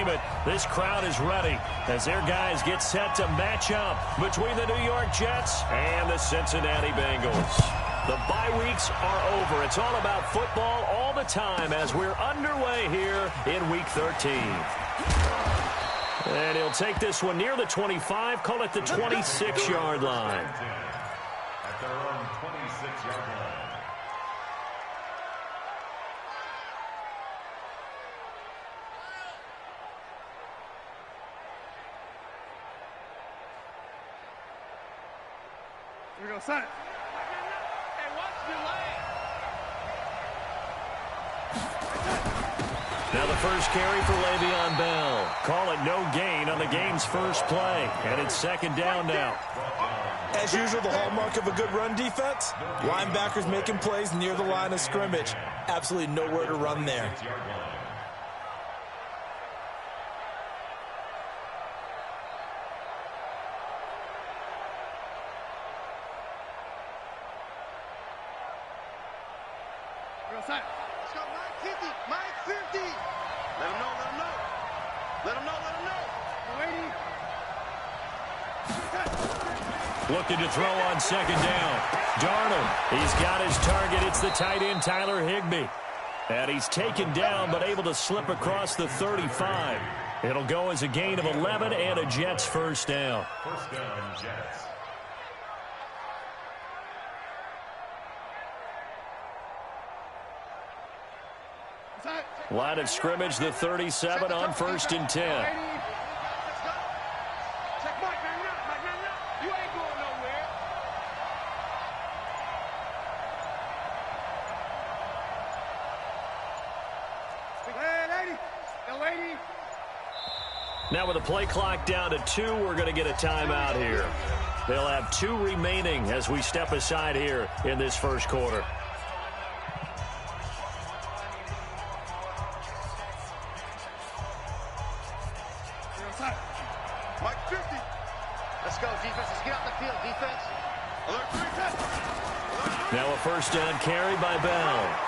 entertainment. This crowd is ready as their guys get set to match up between the New York Jets and the Cincinnati Bengals. The bye weeks are over. It's all about football all the time as we're underway here in Week 13. And he'll take this one near the 25, call it the 26-yard line. At their own 26-yard line. Here we go, son. Now the first carry for Le'Veon Bell. Call it no gain on the game's first play. And it's second down now. As usual, the hallmark of a good run defense, linebackers making plays near the line of scrimmage. Absolutely nowhere to run there. Let's go, Mike 50. Mike 50. Let him know, let him know. Let him know, let him know. Looking to throw on second down. Darnold, he's got his target. It's the tight end, Tyler Higbee. And he's taken down, but able to slip across the 35. It'll go as a gain of 11 and a Jets first down. First down, Jets. Line of scrimmage, the 37 on 1st and 10. Now with the play clock down to 2, we're going to get a timeout here. They'll have 2 remaining as we step aside here in this first quarter. Mike 50. Let's go, defense. Let's get out the field, defense. Alert 3 Now a first down carry by Bell.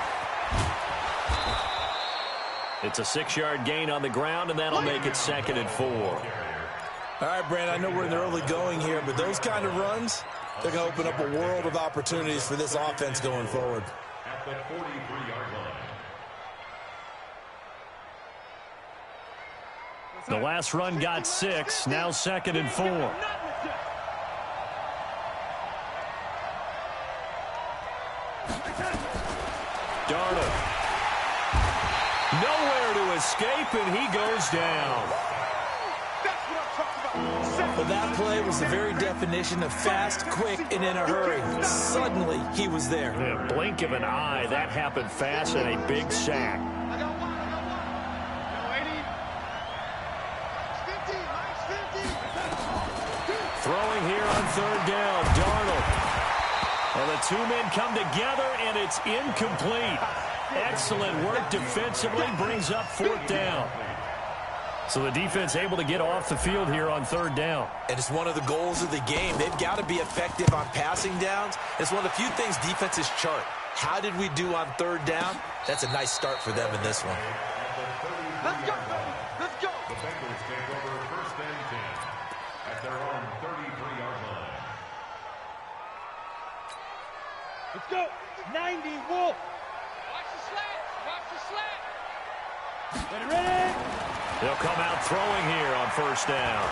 It's a 6-yard gain on the ground, and that'll make it 2nd and 4. All right, Brandon, I know we're in the early going here, but those kind of runs, they're going to open up a world of opportunities for this offense going forward. At the 43-yard line. The last run got 6, now 2nd and 4. Darnold. Nowhere to escape, and he goes down. Well, that play was the very definition of fast, quick, and in a hurry. Suddenly, he was there. In a blink of an eye, that happened fast and a big sack. Throwing here on 3rd down, Darnold. Well, the 2 men come together, and it's incomplete. Excellent work defensively, brings up 4th down. So the defense able to get off the field here on 3rd down. And it's one of the goals of the game. They've got to be effective on passing downs. It's one of the few things defenses chart. How did we do on 3rd down? That's a nice start for them in this one. Let's go, baby. Let's go. The Bengals take over 1st and 10 at their own 33-yard line. Let's go. 90, Wolf. Watch the slant. Watch the slant. Ready. They'll come out throwing here on 1st down.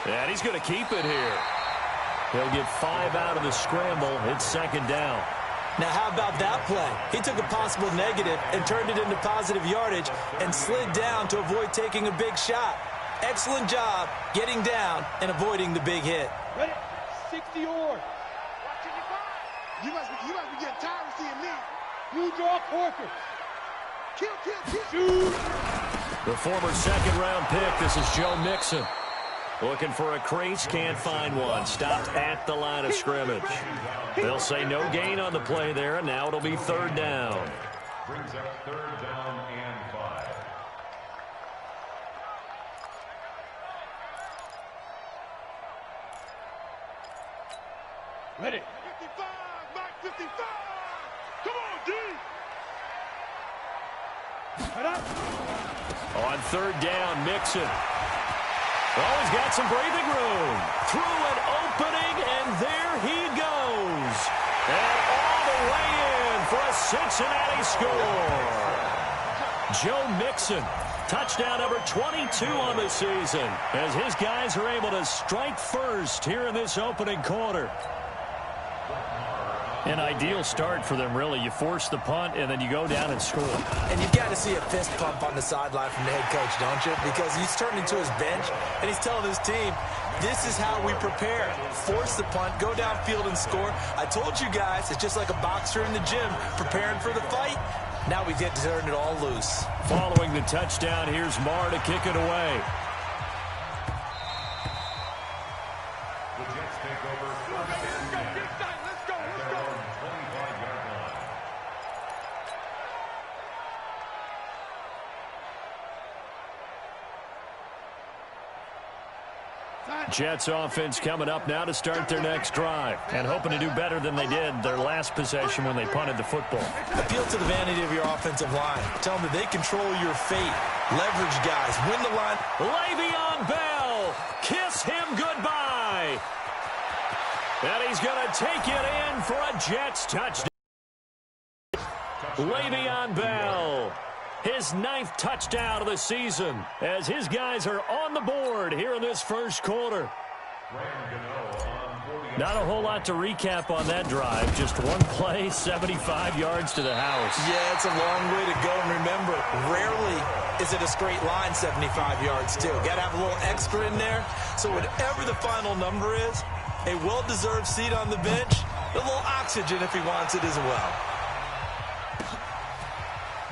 And he's going to keep it here. He'll get 5 out of the scramble. It's 2nd down. Now, how about that play? He took a possible negative and turned it into positive yardage and slid down to avoid taking a big shot. Excellent job getting down and avoiding the big hit. Ready? 60 or. You must be getting tired of seeing me. You draw Corker. Kill. Shoot. The former 2nd-round pick, this is Joe Mixon. Looking for a crease, can't find one. Stopped at the line of scrimmage. They'll say no gain on the play there, and now it'll be 3rd down. Brings up 3rd down and 5. Ready. 55, Mike 55. Come on, D. Head up. On third down, Mixon. Oh, he's got some breathing room. Through an opening, and there he goes. And all the way in for a Cincinnati score. Joe Mixon, touchdown number 22 on the season, as his guys are able to strike first here in this opening quarter. An ideal start for them, really. You force the punt, and then you go down and score. And you've got to see a fist pump on the sideline from the head coach, don't you? Because he's turning to his bench, and he's telling his team, this is how we prepare. Force the punt, go downfield and score. I told you guys, it's just like a boxer in the gym preparing for the fight. Now we get to turn it all loose. Following the touchdown, here's Marr to kick it away. The Jets take over first and 10 at their own 25-yard line. Jets offense coming up now to start their next drive, and hoping to do better than they did their last possession when they punted the football. Appeal to the vanity of your offensive line. Tell them that they control your fate. Leverage guys. Win the line. Le'Veon Bell, kiss him goodbye. And he's going to take it in for a Jets touchdown. Le'Veon Bell, his 9th touchdown of the season, as his guys are on the board here in this first quarter. Not a whole lot to recap on that drive. Just one play, 75 yards to the house. Yeah, it's a long way to go. And remember, rarely is it a straight line 75 yards, too. Got to have a little extra in there. So whatever the final number is, a well-deserved seat on the bench, a little oxygen if he wants it as well.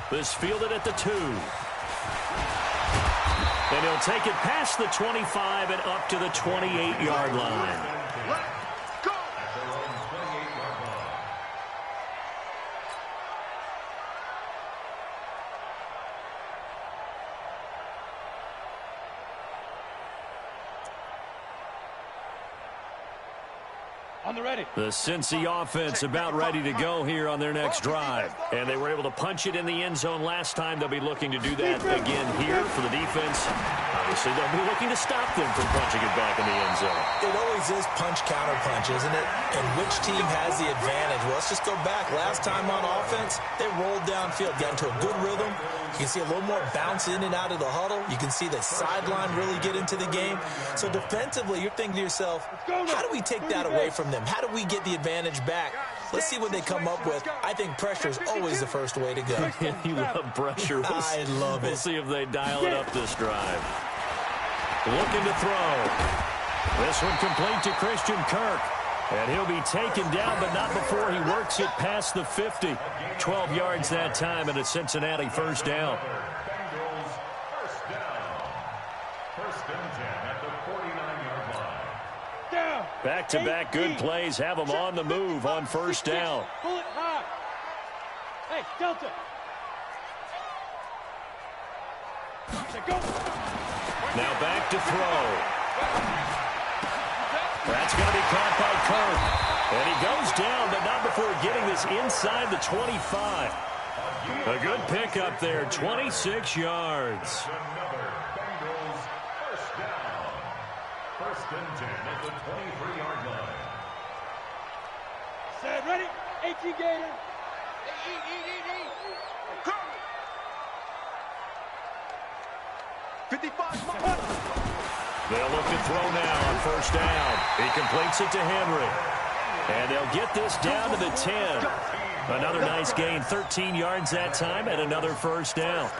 This fielded at the 2. And he'll take it past the 25 and up to the 28-yard line. Let's go! At their own 28-yard line. On the ready. The Cincy offense about ready to go here on their next drive. And they were able to punch it in the end zone last time. They'll be looking to do that again here for the defense. Obviously, they'll be looking to stop them from punching it back in the end zone. It always is punch-counter-punch, isn't it? And which team has the advantage? Well, let's just go back. Last time on offense, they rolled downfield, got into a good rhythm. You can see a little more bounce in and out of the huddle. You can see the sideline really get into the game. So defensively, you're thinking to yourself, how do we take that away from them? How do we get the advantage back? Let's see what they come up with. I think pressure is always the first way to go. You love pressure. I love it. We'll see if they dial it up this drive. Looking to throw. This one complete to Christian Kirk. And he'll be taken down, but not before he works it past the 50. 12 yards that time, and a Cincinnati first down. Bengals first down. First and 10 at the 49-yard line. Down. Back-to-back good plays have them on the move on first down. Pull it high. Hey, Delta. Go. Now back to throw. That's going to be caught by Kirk. And he goes down, but not before getting this inside the 25. A good pickup there, 26 yards. Another Bengals first down. First and 10 at the 23-yard line. Set, ready? 18 Gator. Come. 55. They'll look to throw now on first down. He completes it to Henry. And they'll get this down to the 10. Another nice gain, 13 yards that time, and another first down.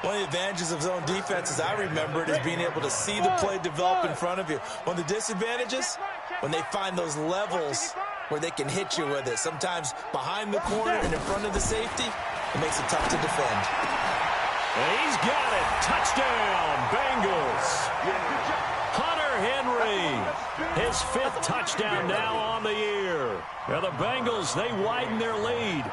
One of the advantages of zone defense, as I remember it, is being able to see the play develop in front of you. One of the disadvantages, when they find those levels where they can hit you with it. Sometimes behind the corner and in front of the safety, it makes it tough to defend. And he's got it. Touchdown, Bengals. Hunter Henry, his 5th touchdown now on the year. Now the Bengals, they widen their lead.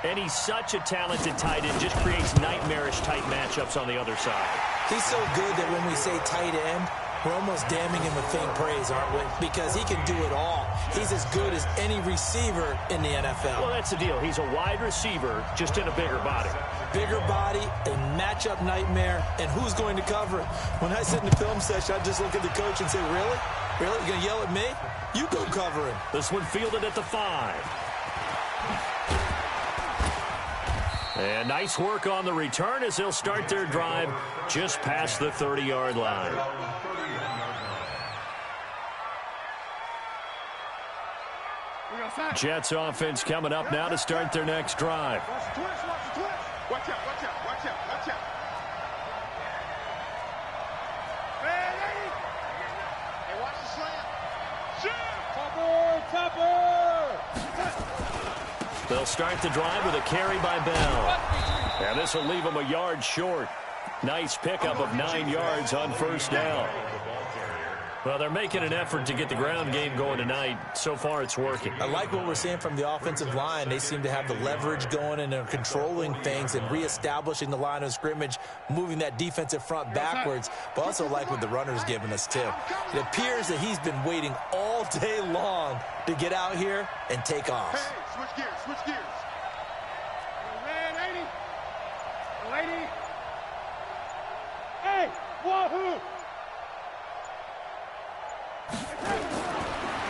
And he's such a talented tight end, just creates nightmarish tight matchups on the other side. He's so good that when we say tight end, We're almost damning him with faint praise, aren't we? Because he can do it all. He's as good as any receiver in the NFL. Well, that's the deal. He's a wide receiver, just in a bigger body. Bigger body, a matchup nightmare, and who's going to cover it? When I sit in the film session, I just look at the coach and say, really? Really? You going to yell at me? You go cover him. This one fielded at the 5. And nice work on the return as they'll start their drive just past the 30-yard line. Jets offense coming up now to start their next drive. Watch the twist, watch the twist. Watch out, watch out, watch out, watch out. Hey, watch the slam. Topper. They'll start the drive with a carry by Bell. And this will leave them a yard short. Nice pickup of 9 yards on first down. Well, they're making an effort to get the ground game going tonight. So far, it's working. I like what we're seeing from the offensive line. They seem to have the leverage going, and they're controlling things and reestablishing the line of scrimmage, moving that defensive front backwards, but also like what the runner's giving us, too. It appears that he's been waiting all day long to get out here and take off. Hey, switch gears, switch gears. Red 80. Lady. Hey, wahoo!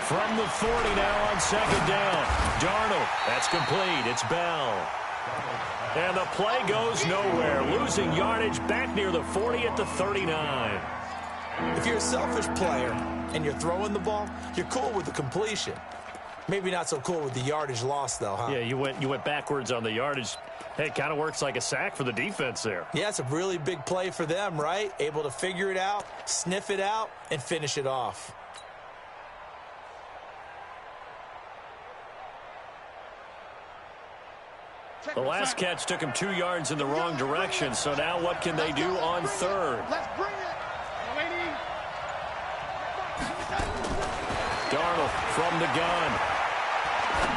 From the 40 now on second down. Darnold, that's complete. It's Bell. And the play goes nowhere. Losing yardage back near the 40 at the 39. If you're a selfish player and you're throwing the ball, you're cool with the completion. Maybe not so cool with the yardage loss, though, huh? Yeah, you went backwards on the yardage. Hey, it kind of works like a sack for the defense there. Yeah, it's a really big play for them, right? Able to figure it out, sniff it out, and finish it off. The last catch took him 2 yards in the wrong direction, so now what can they do on third? Let's bring it. Lady. Darnold from the gun.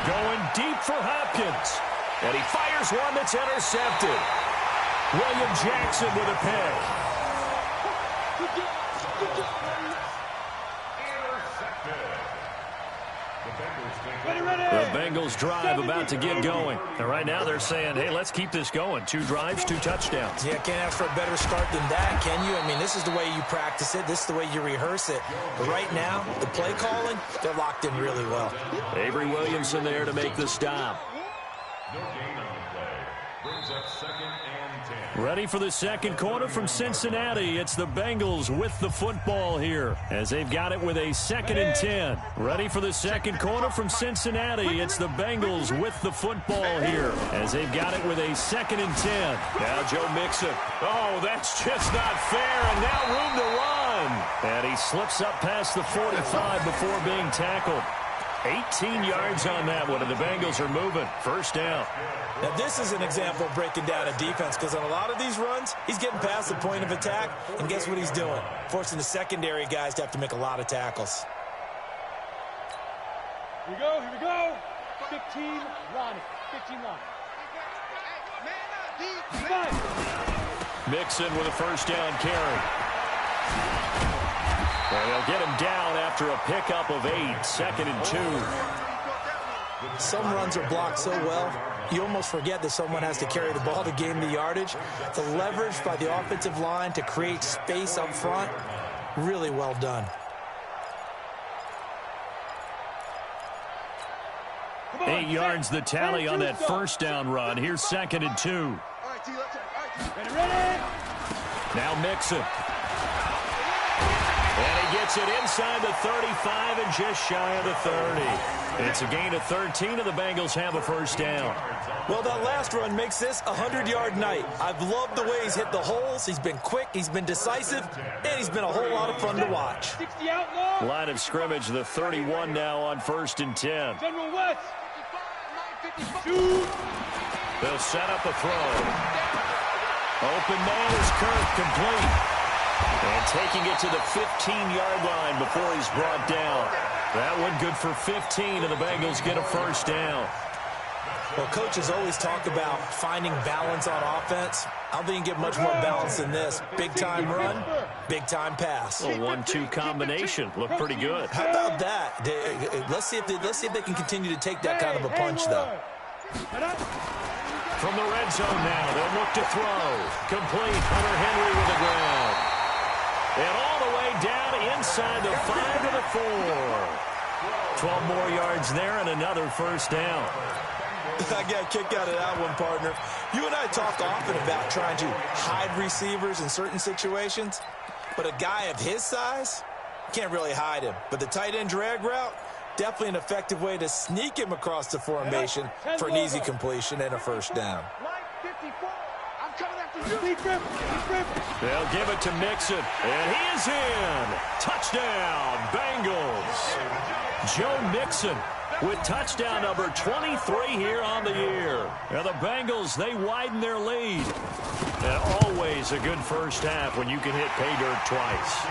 Going deep for Hopkins. And he fires one that's intercepted. William Jackson with a pick. The Bengals drive about to get going. And right now they're saying, hey, let's keep this going. 2 drives, 2 touchdowns. Yeah, can't ask for a better start than that, can you? I mean, this is the way you practice it. This is the way you rehearse it. But right now, the play calling, they're locked in really well. Avery Williamson there to make the stop. No gain on the play. Brings up 2nd and 10. Ready for the second quarter from Cincinnati. It's the Bengals with the football here as they've got it with a 2nd and 10. Ready for the second quarter from Cincinnati. It's the Bengals with the football here as they've got it with a 2nd and 10. Now Joe Mixon. Oh, that's just not fair, and now room to run. And he slips up past the 45 before being tackled. 18 yards on that one, and the Bengals are moving. First down. Now, this is an example of breaking down a defense because on a lot of these runs, he's getting past the point of attack, and guess what he's doing? Forcing the secondary guys to have to make a lot of tackles. Here we go, here we go. 15 line. 15 line. Mixon with a first down carry. And they'll get him down after a pickup of 8, 2nd and 2. Some runs are blocked so well, you almost forget that someone has to carry the ball to gain the yardage. The leverage by the offensive line to create space up front, really well done. On, 8 yards the tally on that first down run. Here's 2nd and 2. All right, T, let's check. Ready? Now Mixon. And he gets it inside the 35 and just shy of the 30. It's a gain of 13, and the Bengals have a first down. Well, that last run makes this a 100-yard night. I've loved the way he's hit the holes. He's been quick, he's been decisive, and he's been a whole lot of fun to watch. 60 outlaw. Line of scrimmage, the 31 now on 1st and 10. General West. 2. They'll set up a throw. Open man is Kirk, complete. And taking it to the 15-yard line before he's brought down. That one good for 15, and the Bengals get a first down. Well, coaches always talk about finding balance on offense. I don't think you can get much more balance than this. Big-time run, big-time pass. A 1-2 combination. Looked pretty good. How about that? Let's see if they can continue to take that kind of a punch, though. From the red zone now, they'll look to throw. Complete. Hunter Henry with the grab. And all the way down inside the 5 to the 4. 12 more yards there and another first down. I got a kick out of that one, partner. You and I talk often about trying to hide receivers in certain situations, but a guy of his size can't really hide him. But the tight end drag route, definitely an effective way to sneak him across the formation for an easy completion and a first down. They'll give it to Mixon, and he is in. Touchdown, Bengals. Joe Mixon with touchdown number 23 here on the year. Now the Bengals, they widen their lead. And always a good first half when you can hit pay dirt twice.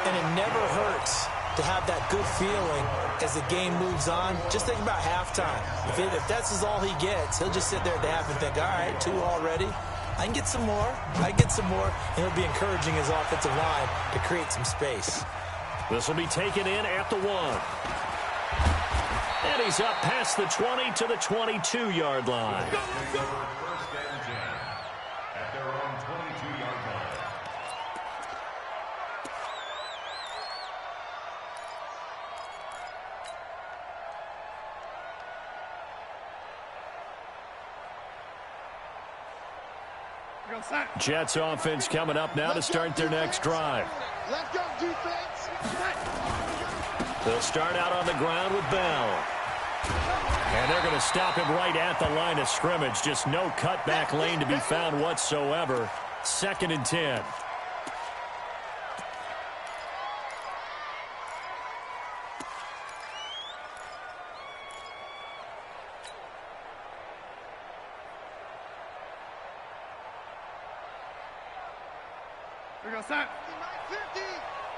And it never hurts to have that good feeling as the game moves on. Just think about halftime. If that's all he gets, he'll just sit there at the half and think, all right, 2 already. I can get some more. I can get some more. And he'll be encouraging his offensive line to create some space. This will be taken in at the 1. And he's up past the 20 to the 22-yard line. First and 10 at their own 22-yard line. Jets offense coming up now to start their next drive. Let's go, defense. They'll start out on the ground with Bell. And they're going to stop him right at the line of scrimmage. Just no cutback lane to be found whatsoever. 2nd and 10.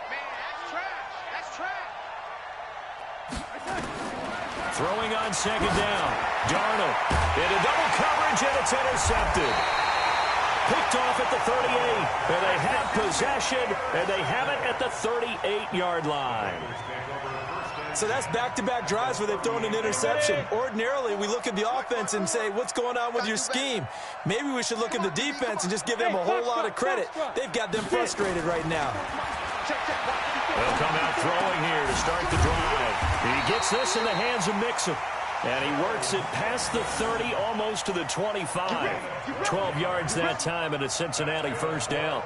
Man, that's trash. That's trash. Throwing on 2nd down. Darnold into double coverage, and it's intercepted. Picked off at the 38. And they have possession, and they have it at the 38-yard line. So that's back-to-back drives where they've thrown an interception. Ordinarily, we look at the offense and say, what's going on with your scheme? Maybe we should look at the defense and just give them a whole lot of credit. They've got them frustrated right now. They'll come out throwing here to start the drive. He gets this in the hands of Mixon. And he works it past the 30, almost to the 25. 12 yards that time, and a Cincinnati first down.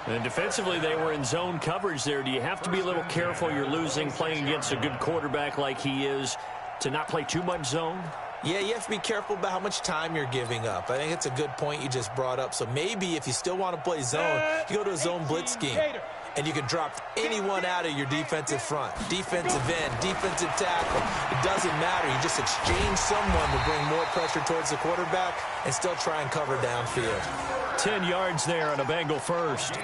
And defensively, they were in zone coverage there. Do you have to be a little careful? You're losing, playing against a good quarterback like he is, to not play too much zone? Yeah, you have to be careful about how much time you're giving up. I think it's a good point you just brought up. So maybe if you still want to play zone, you go to a zone blitz scheme. And you can drop anyone out of your defensive front. Defensive end, defensive tackle. It doesn't matter. You just exchange someone to bring more pressure towards the quarterback and still try and cover downfield. 10 yards there on a Bengal first.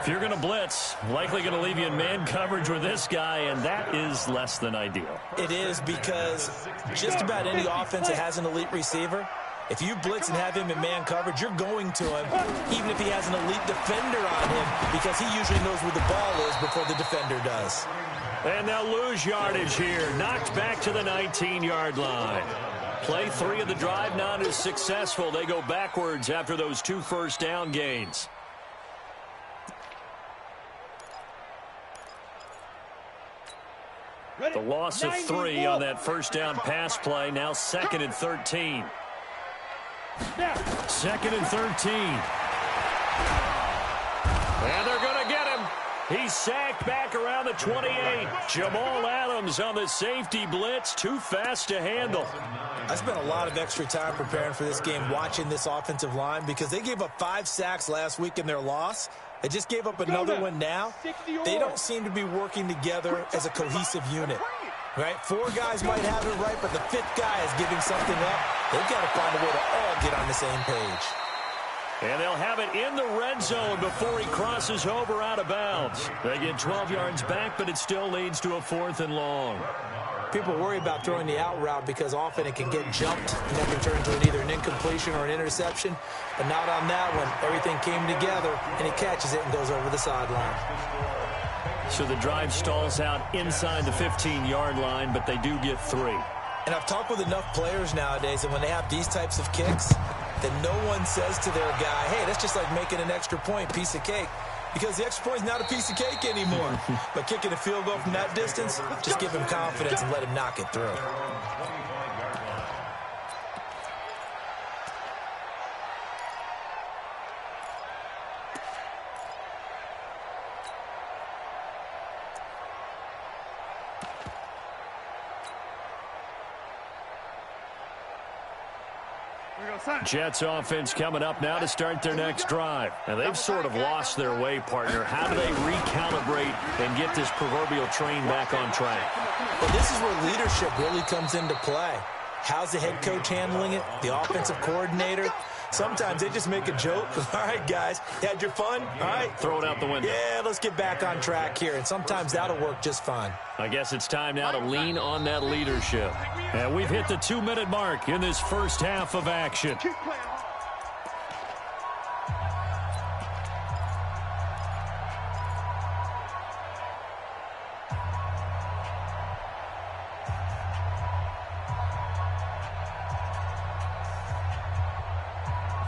If you're going to blitz, likely going to leave you in man coverage with this guy, and that is less than ideal. It is, because just about any offense that has an elite receiver, if you blitz and have him in man coverage, you're going to him, even if he has an elite defender on him, because he usually knows where the ball is before the defender does. And they'll lose yardage here. Knocked back to the 19-yard line. Play 3 of the drive not as successful. They go backwards after those 2 first down gains. The loss of 3 on that first down pass play. Now 2nd and 13. 2nd and 13. And they're going to get him. He's sacked back around the 28. Jamal Adams on the safety blitz. Too fast to handle. I spent a lot of extra time preparing for this game, watching this offensive line, because they gave up 5 sacks last week in their loss. They just gave up another one now. They don't seem to be working together as a cohesive unit. Right? 4 guys might have it right, but the 5th guy is giving something up. They've got to find a way to all get on the same page. And they'll have it in the red zone before he crosses over out of bounds. They get 12 yards back, but it still leads to a 4th and long. People worry about throwing the out route because often it can get jumped, and that can turn into either an incompletion or an interception. But not on that one. Everything came together, and he catches it and goes over the sideline. So the drive stalls out inside the 15-yard line, but they do get 3. And I've talked with enough players nowadays, and when they have these types of kicks, then no one says to their guy, hey, that's just like making an extra point, piece of cake. Because the extra point is not a piece of cake anymore. But kicking a field goal from that distance, just give him confidence and let him knock it through. Jets offense coming up now to start their next drive. Now, they've sort of lost their way, partner. How do they recalibrate and get this proverbial train back on track? Well, this is where leadership really comes into play. How's the head coach handling it? The offensive coordinator? Sometimes they just make a joke. All right, guys, you had your fun? All right. Throw it out the window. Yeah, let's get back on track here. And sometimes that'll work just fine. I guess it's time now to lean on that leadership. And we've hit the 2-minute mark in this first half of action.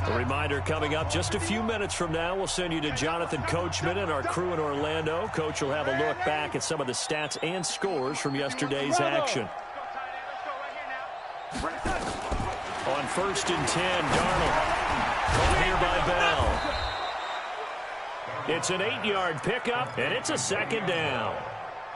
A reminder coming up just a few minutes from now, we'll send you to Jonathan Coachman and our crew in Orlando. Coach will have a look back at some of the stats and scores from yesterday's action. On 1st and 10, Darnold. Caught here by Bell. It's an 8-yard pickup, and it's a 2nd down.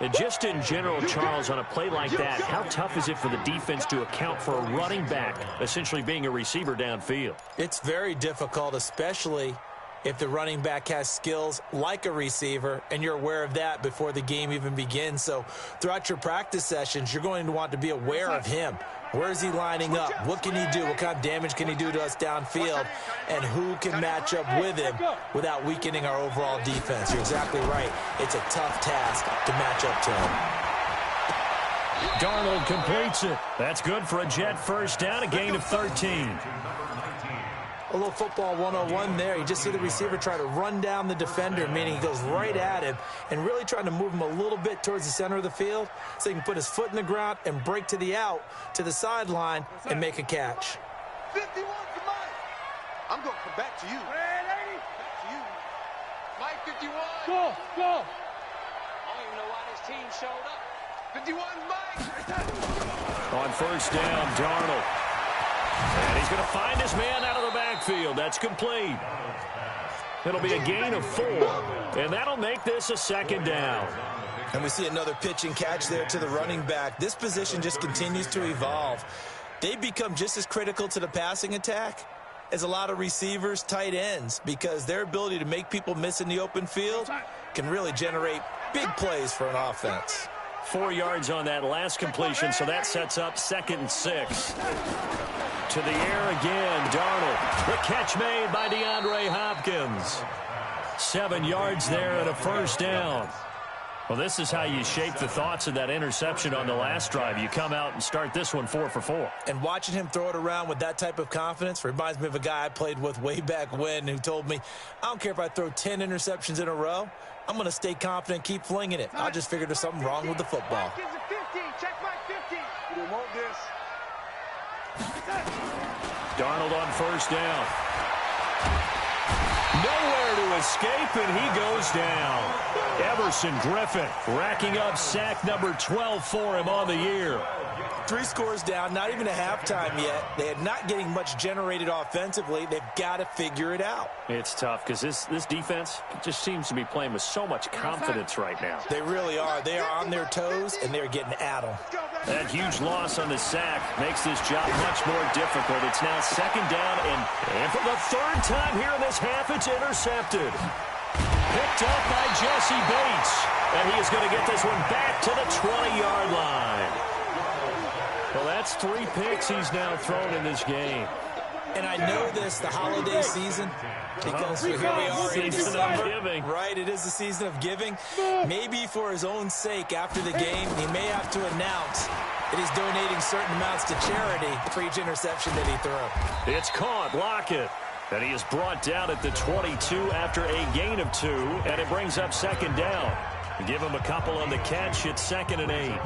And just in general, Charles, on a play like that, how tough is it for the defense to account for a running back essentially being a receiver downfield? It's very difficult, especially if the running back has skills like a receiver, and you're aware of that before the game even begins. So throughout your practice sessions, you're going to want to be aware of him. Where is he lining up? What can he do? What kind of damage can he do to us downfield? And who can match up with him without weakening our overall defense? You're exactly right. It's a tough task to match up to him. Darnold completes it. That's good for a Jet first down, a gain of 13. A little football 101 there. You just see the receiver try to run down the defender, meaning he goes right at him and really trying to move him a little bit towards the center of the field so he can put his foot in the ground and break to the out, to the sideline, and make a catch. 51 to Mike. I'm going to come back to you. Back to you. Mike 51. Go. I don't even know why this team showed up. 51 Mike. On 1st down, Darnold. And he's going to find his man out of the backfield. That's complete. It'll be a gain of 4, and that'll make this a 2nd down. And we see another pitch and catch there to the running back. This position just continues to evolve. They become just as critical to the passing attack as a lot of receivers, tight ends, because their ability to make people miss in the open field can really generate big plays for an offense. 4 yards on that last completion, so that sets up 2nd and 6. To the air again, Darnold. The catch made by DeAndre Hopkins. 7 yards there and a 1st down. Well, this is how you shape the thoughts of that interception on the last drive. You come out and start this one 4 for 4. And watching him throw it around with that type of confidence reminds me of a guy I played with way back when who told me, I don't care if I throw 10 interceptions in a row. I'm going to stay confident, keep flinging it. I just figured there's something wrong with the football. Check Mike 50. We don't want this. Darnold on 1st down. Nowhere to escape, and he goes down. Everson Griffin racking up sack number 12 for him on the year. 3 scores down, not even a halftime yet. They are not getting much generated offensively. They've got to figure it out. It's tough because this defense just seems to be playing with so much confidence right now. They really are. They are on their toes, and they're getting at them. That huge loss on the sack makes this job much more difficult. It's now 2nd down, and for the 3rd time here in this half, it's intercepted. Picked up by Jesse Bates, and he is going to get this one back to the 20-yard line. Well, that's 3 picks he's now thrown in this game. And I know this, the holiday season, because here we are in December, right? It is the season of giving. Maybe for his own sake, after the game, he may have to announce that he's donating certain amounts to charity for each interception that he threw. It's caught, Lockett. And he is brought down at the 22 after a gain of 2, and it brings up second down. Give him a couple on the catch. It's 2nd and 8.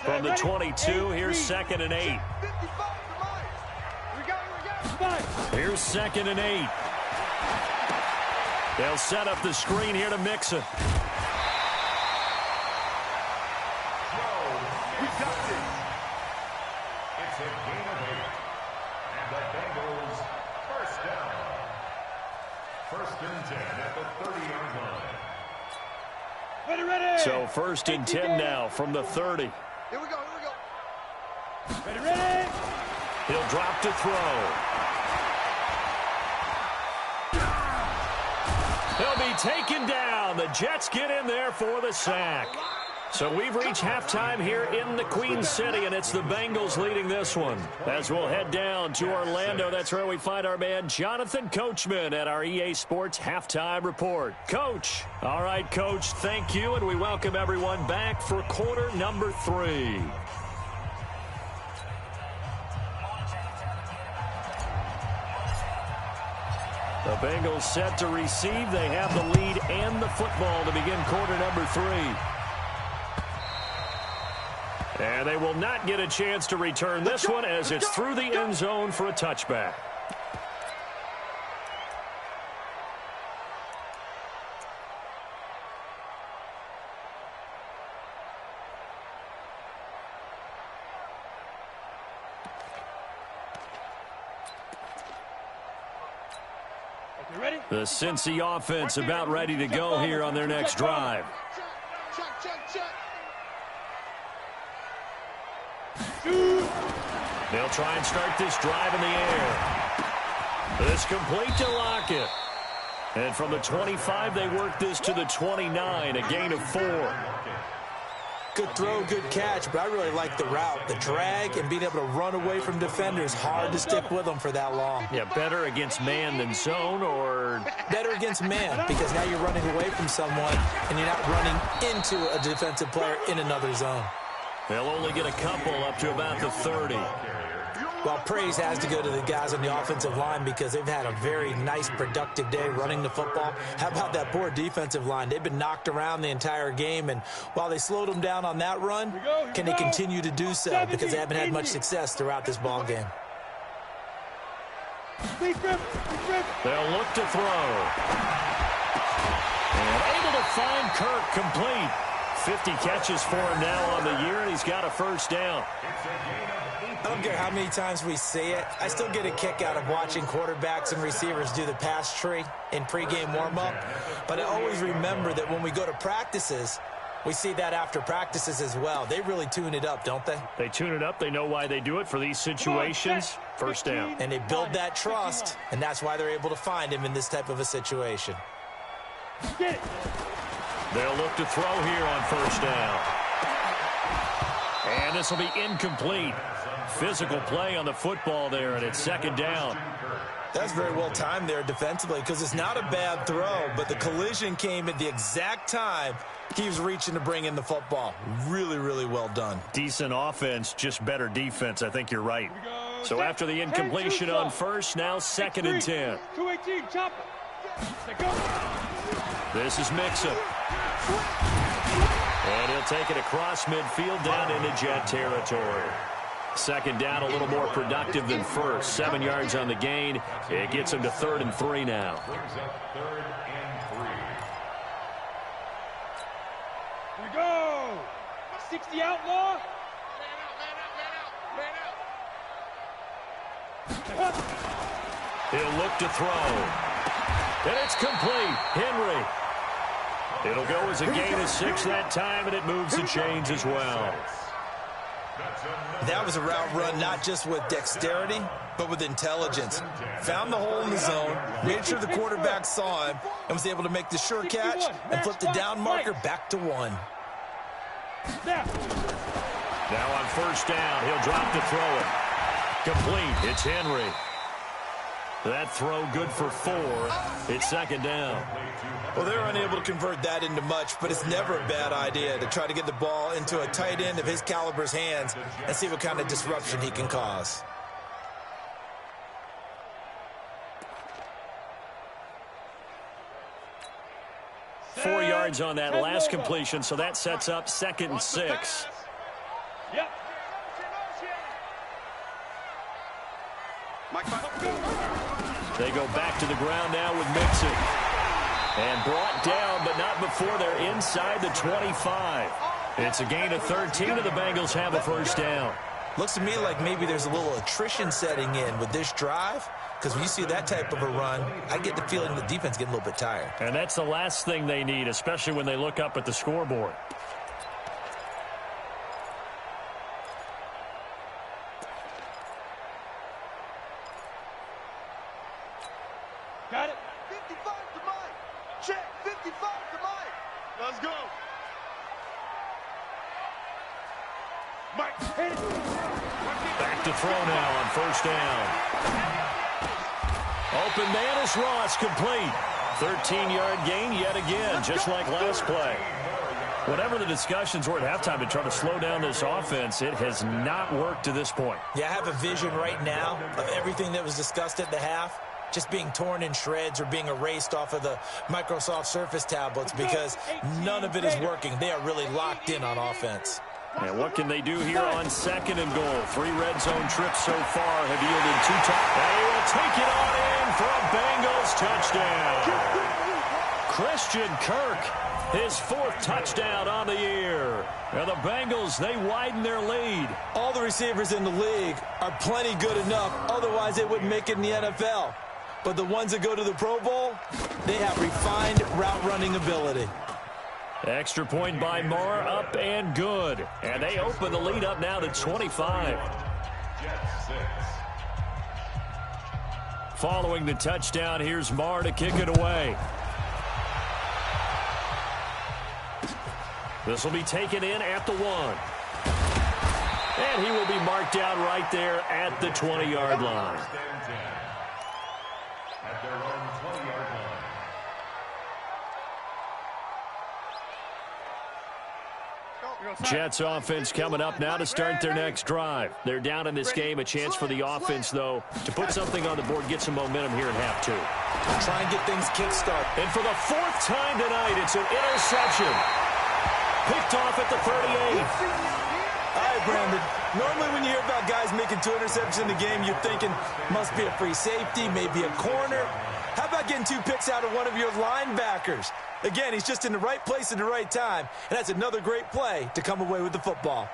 From the 22, here's 2nd and 8. Here's 2nd and 8. They'll set up the screen here to Mixon. It's a gain of 8. And the Bengals first down. 1st and 10 at the 30-yard line. Ready. So 1st and 10 now from the 30. Here we go. Ready. He'll drop to throw. He'll be taken down. The Jets get in there for the sack. So we've reached halftime here in the Queen City, and it's the Bengals leading this one. As we'll head down to Orlando, that's where we find our man Jonathan Coachman at our EA Sports Halftime Report. Coach. All right, Coach, thank you, and we welcome everyone back for quarter number 3. The Bengals set to receive. They have the lead and the football to begin quarter number 3. And they will not get a chance to return this one as it's through the end zone for a touchback. The Cincy offense about ready to go here on their next drive. They'll try and start this drive in the air. This complete to Lockett. And from the 25, they work this to the 29, a gain of 4. Good throw, good catch, but I really like the route. The drag and being able to run away from defenders, hard to stick with them for that long. Yeah, better against man than zone, or? Better against man, because now you're running away from someone and you're not running into a defensive player in another zone. They'll only get a couple up to about the 30. Well, praise has to go to the guys on the offensive line because they've had a very nice, productive day running the football. How about that poor defensive line? They've been knocked around the entire game, and while they slowed them down on that run, can they continue to do so because they haven't had much success throughout this ball game? They'll look to throw. And able to find Kirk complete. 50 catches for him now on the year, and he's got a first down. I don't care how many times we say it. I still get a kick out of watching quarterbacks and receivers do the pass tree in pregame warm-up. But I always remember that when we go to practices, we see that after practices as well. They really tune it up, don't they? They tune it up. They know why they do it for these situations. First down. And they build that trust, and that's why they're able to find him in this type of a situation. They'll look to throw here on first down. And this will be incomplete. Physical play on the football there, and it's second down. That's very well timed there defensively because it's not a bad throw, but the collision came at the exact time he was reaching to bring in the football. Really, really well done. Decent offense, just better defense. I think you're right. So after the incompletion on first, now 2nd and 10. 218, chop. This is Mixon. And he'll take it across midfield down into Jet territory. Second down, a little more productive than first. 7 yards on the gain. It gets him to 3rd and 3 now. Brings up 3rd and 3. Here we go. 60 outlaw. He'll look to throw. And it's complete. Henry. It'll go as a gain of 6 that time, and it moves the chains as well. That was a route run not just with dexterity, but with intelligence. Found the hole in the zone, made sure the quarterback saw him, and was able to make the sure catch and flip the down marker back to 1. Now on first down, he'll drop to throw it. Complete. It's Henry. That throw good for 4. It's second down. Well, they're unable to convert that into much, but it's never a bad idea to try to get the ball into a tight end of his caliber's hands and see what kind of disruption he can cause. Four yards on that last completion, so that sets up 2nd and 6. Yep. They go back to the ground now with Mixon. And brought down, but not before they're inside the 25. It's a gain of 13, and the Bengals have a first down. Looks to me like maybe there's a little attrition setting in with this drive, because when you see that type of a run, I get the feeling the defense getting a little bit tired. And that's the last thing they need, especially when they look up at the scoreboard. Got it. 55 to Mike. Check. 55 to Mike. Let's go. Mike, hit it. Back to throw now on first down. Open man is Ross, complete. 13-yard gain yet again, just like last play. Whatever the discussions were at halftime to try to slow down this offense, it has not worked to this point. Yeah, I have a vision right now of everything that was discussed at the half just being torn in shreds or being erased off of the Microsoft Surface tablets because none of it is working. They are really locked in on offense. And what can they do here on 2nd and goal? 3 red zone trips so far have yielded 2 touchdowns. They will take it on in for a Bengals touchdown. Christian Kirk, his 4th touchdown on the year. And the Bengals, they widen their lead. All the receivers in the league are plenty good enough. Otherwise, they wouldn't make it in the NFL. But the ones that go to the Pro Bowl, they have refined route running ability. Extra point by Marr, up and good. And they open the lead up now to 25. Following the touchdown, here's Marr to kick it away. This will be taken in at the 1. And he will be marked down right there at the 20-yard line. At their own 20-yard line. Jets offense coming up now to start their next drive. They're down in this game. A chance for the offense, though, to put something on the board, get some momentum here in half 2. Try and get things kick-start. And for the 4th time tonight, it's an interception. Picked off at the 38. All right, Brandon. Normally when you hear about guys making 2 interceptions in the game, you're thinking must be a free safety, maybe a corner. How about getting 2 picks out of one of your linebackers? Again, he's just in the right place at the right time, and that's another great play to come away with the football.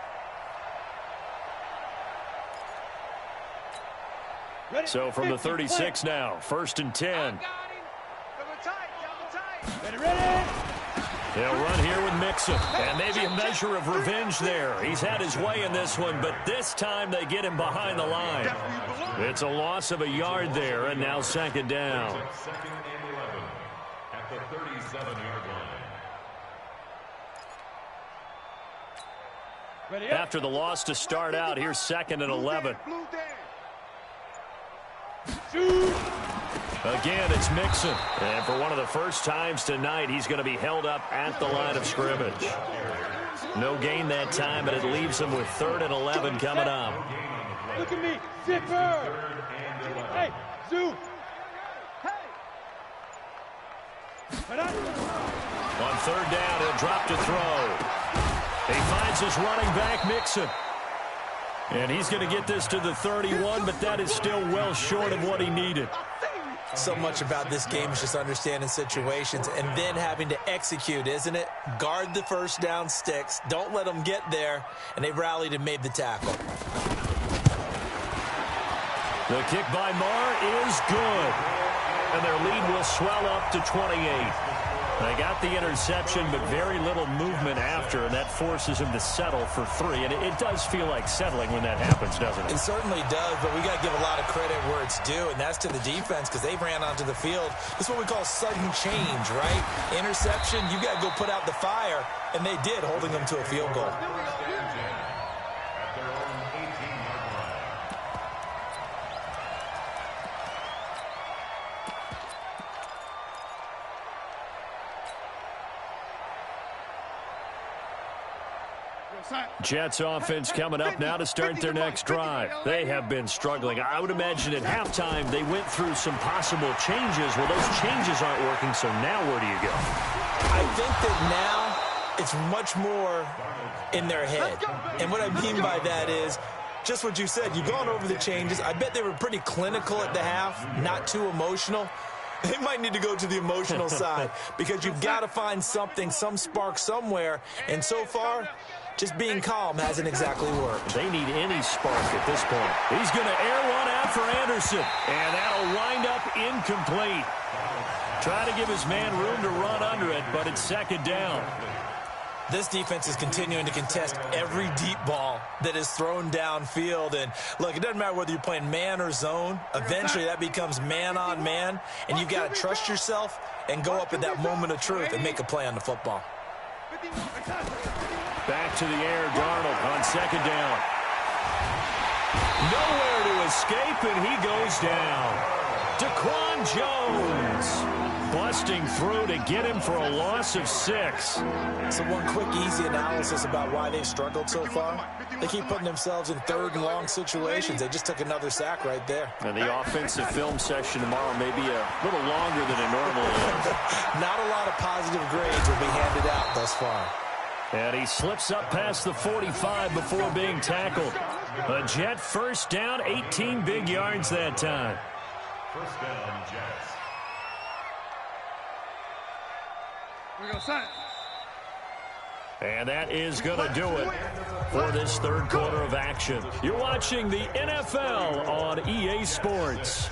So from the 36 now, 1st and 10. Ready. They'll run here with Mixon, and maybe a measure of revenge there. He's had his way in this one, but this time they get him behind the line. It's a loss of a yard there, and now 2nd down. 2nd and 11 at the 37-yard line. After the loss to start out, here's 2nd and 11. Again, it's Mixon. And for one of the first times tonight, he's going to be held up at the line of scrimmage. No gain that time, but it leaves him with 3rd and 11 coming up. Look at me. Zipper. Hey, Zoo. On 3rd down, he'll drop to throw. He finds his running back, Mixon. And he's going to get this to the 31, but that is still well short of what he needed. So much about this game is just understanding situations and then having to execute, isn't it? Guard the first down sticks. Don't let them get there. And they rallied and made the tackle. The kick by Marr is good. And their lead will swell up to 28. They got the interception, but very little movement after, and that forces him to settle for 3. And it does feel like settling when that happens, doesn't it? It certainly does, but we got to give a lot of credit where it's due, and that's to the defense because they ran onto the field. This is what we call sudden change, right? Interception, you got to go put out the fire, and they did, holding them to a field goal. Jets offense coming up now to start their next drive. They have been struggling. I would imagine at halftime they went through some possible changes. Well, those changes aren't working, so now where do you go? I think that now it's much more in their head. And what I mean by that is just what you said. You've gone over the changes. I bet they were pretty clinical at the half, not too emotional. They might need to go to the emotional side because you've got to find something, some spark somewhere. And so far, just being calm hasn't exactly worked. They need any spark at this point. He's going to air one out for Anderson, and that'll wind up incomplete. Try to give his man room to run under it, but it's second down. This defense is continuing to contest every deep ball that is thrown downfield. And, look, it doesn't matter whether you're playing man or zone. Eventually, that becomes man-on-man, and you've got to trust yourself and go up at that moment of truth and make a play on the football. Back to the air, Darnold on second down. Nowhere to escape, and he goes down. Daquan Jones busting through to get him for a loss of 6. So one quick, easy analysis about why they've struggled so far. They keep putting themselves in third and long situations. They just took another sack right there. And the offensive film session tomorrow may be a little longer than it normally is. Not a lot of positive grades will be handed out thus far. And he slips up past the 45 before being tackled. A Jet first down, 18 big yards that time. First down, Jets. And that is going to do it for this third quarter of action. You're watching the NFL on EA Sports.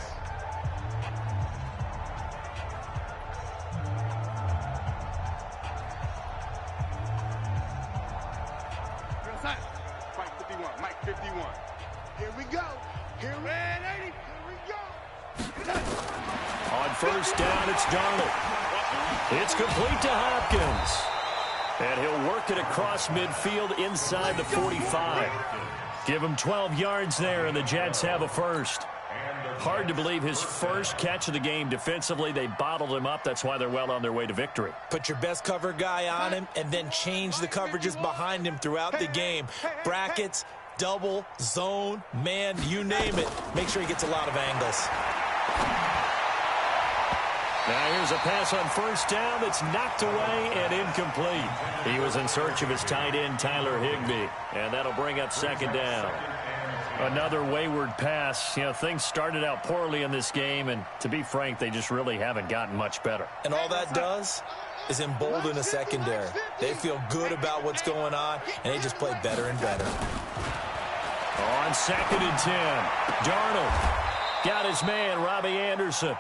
Mike 51, Mike 51. Here we go. Here we go. On first down, it's Darnold. It's complete to Hopkins. And he'll work it across midfield inside the 45. Give him 12 yards there, and the Jets have a first. Hard to believe his first catch of the game defensively. They bottled him up. That's why they're well on their way to victory. Put your best cover guy on him and then change the coverages behind him throughout the game. Brackets, double, zone, man, you name it. Make sure he gets a lot of angles. Now here's a pass on first down that's knocked away and incomplete. He was in search of his tight end, Tyler Higbee, and that'll bring up second down. Another wayward pass. You know, things started out poorly in this game, and to be frank, they just really haven't gotten much better. And all that does is embolden a secondary. They feel good about what's going on, and they just play better and better. On second and 10, Darnold got his man, Robbie Anderson.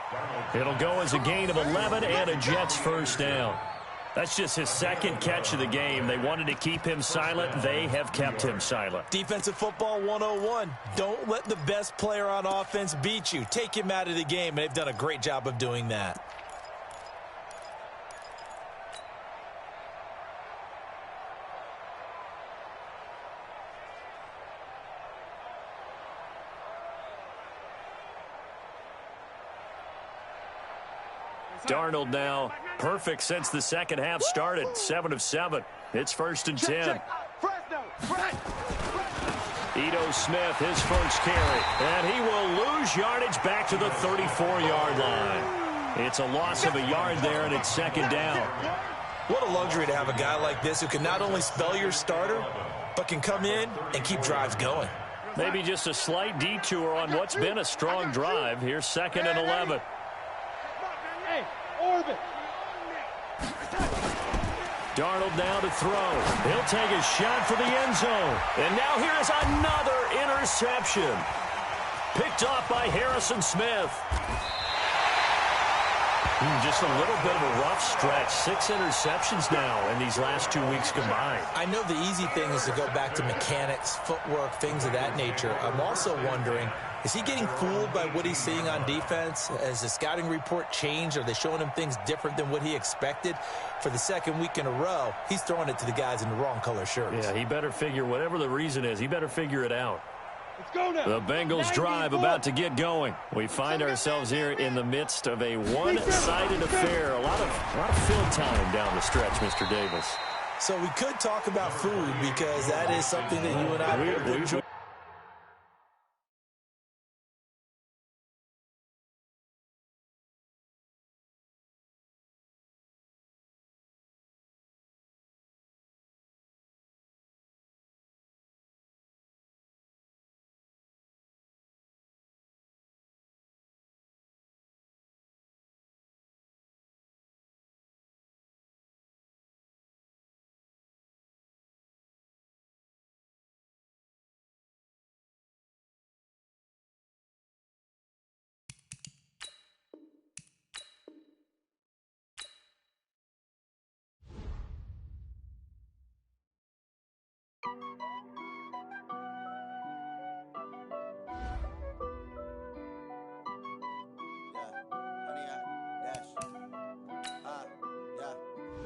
It'll go as a gain of 11 and a Jets first down. That's just his second catch of the game. They wanted to keep him silent. They have kept him silent. Defensive football 101. Don't let the best player on offense beat you. Take him out of the game, and they've done a great job of doing that. Darnold now perfect since the second half started. 7 of 7. It's first and 10. Ito Smith, his first carry. And he will lose yardage back to the 34-yard line. It's a loss of a yard there, and it's second down. What a luxury to have a guy like this who can not only spell your starter, but can come in and keep drives going. Maybe just a slight detour on what's been a strong drive. Here's second and 11. Darnold now to throw. He'll take a shot for the end zone. And now here's another interception. Picked off by Harrison Smith. Just a little bit of a rough stretch. 6 interceptions now in these last 2 weeks combined. I know the easy thing is to go back to mechanics, footwork, things of that nature. I'm also wondering, is he getting fooled by what he's seeing on defense? Has the scouting report changed? Are they showing him things different than what he expected? For the second week in a row, he's throwing it to the guys in the wrong color shirts. Yeah, he better figure, whatever the reason is, he better figure it out. Let's go now. The Bengals drive about to get going. We find ourselves here in the midst of a one-sided affair. A lot of field time down the stretch, Mr. Davis. So we could talk about food because that is something that you and I both enjoy.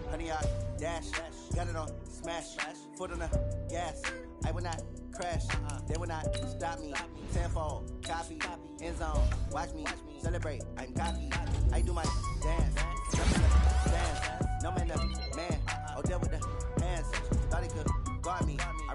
Honey, I dash, got it on smash, foot on the gas. I will not crash, they will not stop me. Tenfold, copy, end zone, watch me celebrate. I'm cocky, I do my dance. Jump in the stands, no man, the man. Oh, deal with the hands, thought he could guard me. I